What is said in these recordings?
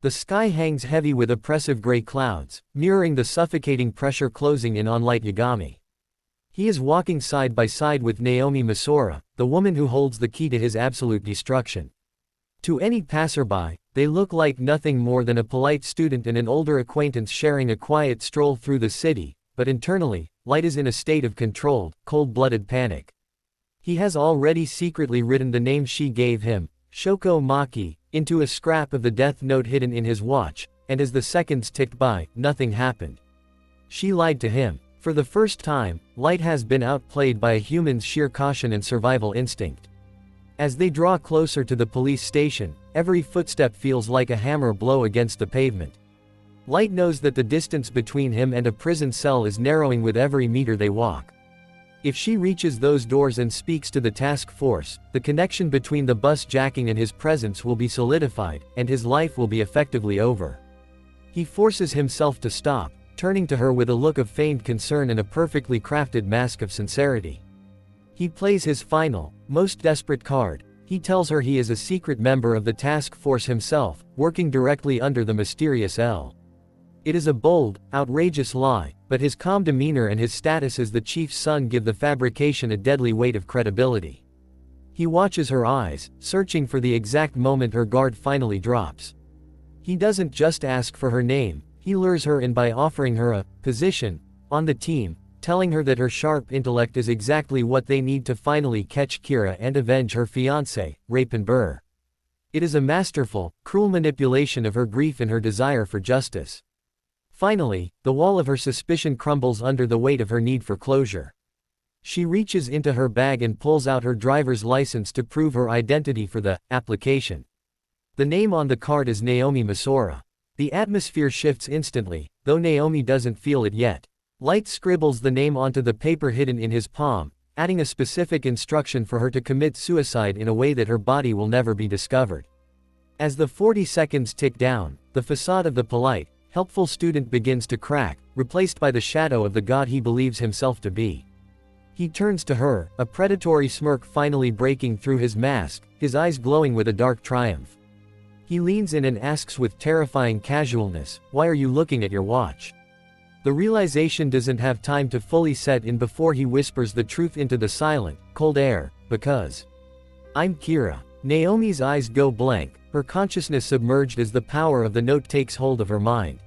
The sky hangs heavy with oppressive gray clouds, mirroring the suffocating pressure closing in on Light Yagami. He is walking side by side with Naomi Misora, the woman who holds the key to his absolute destruction. To any passerby, they look like nothing more than a polite student and an older acquaintance sharing a quiet stroll through the city, but internally, Light is in a state of controlled, cold-blooded panic. He has already secretly written the name she gave him, Shoko Maki, into a scrap of the death note hidden in his watch, and as the seconds ticked by, nothing happened. She lied to him. For the first time, Light has been outplayed by a human's sheer caution and survival instinct. As they draw closer to the police station, every footstep feels like a hammer blow against the pavement. Light knows that the distance between him and a prison cell is narrowing with every meter they walk. If she reaches those doors and speaks to the task force, the connection between the bus jacking and his presence will be solidified, and his life will be effectively over. He forces himself to stop, turning to her with a look of feigned concern and a perfectly crafted mask of sincerity. He plays his final, most desperate card. He tells her he is a secret member of the task force himself, working directly under the mysterious L. It is a bold, outrageous lie, but his calm demeanor and his status as the chief's son give the fabrication a deadly weight of credibility. He watches her eyes, searching for the exact moment her guard finally drops. He doesn't just ask for her name. He lures her in by offering her a position on the team, telling her that her sharp intellect is exactly what they need to finally catch Kira and avenge her fiancé, Rapin Burr. It is a masterful, cruel manipulation of her grief and her desire for justice. Finally, the wall of her suspicion crumbles under the weight of her need for closure. She reaches into her bag and pulls out her driver's license to prove her identity for the application. The name on the card is Naomi Misora. The atmosphere shifts instantly, though Naomi doesn't feel it yet. Light scribbles the name onto the paper hidden in his palm, adding a specific instruction for her to commit suicide in a way that her body will never be discovered. As the 40 seconds tick down, the facade of the polite, helpful student begins to crack, replaced by the shadow of the god he believes himself to be. He turns to her, a predatory smirk finally breaking through his mask, his eyes glowing with a dark triumph. He leans in and asks with terrifying casualness, "Why are you looking at your watch?" The realization doesn't have time to fully set in before he whispers the truth into the silent, cold air, "Because I'm Kira." Naomi's eyes go blank, her consciousness submerged as the power of the note takes hold of her mind.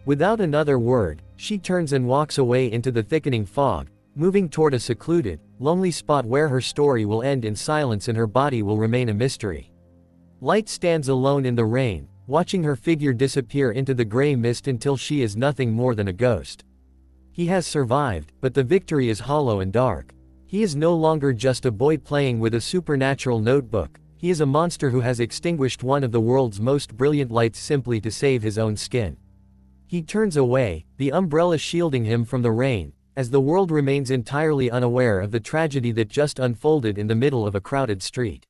Without another word, she turns and walks away into the thickening fog, moving toward a secluded, lonely spot where her story will end in silence and her body will remain a mystery. Light stands alone in the rain, watching her figure disappear into the gray mist until she is nothing more than a ghost. He has survived, but the victory is hollow and dark. He is no longer just a boy playing with a supernatural notebook. He is a monster who has extinguished one of the world's most brilliant lights simply to save his own skin. He turns away, the umbrella shielding him from the rain, as the world remains entirely unaware of the tragedy that just unfolded in the middle of a crowded street.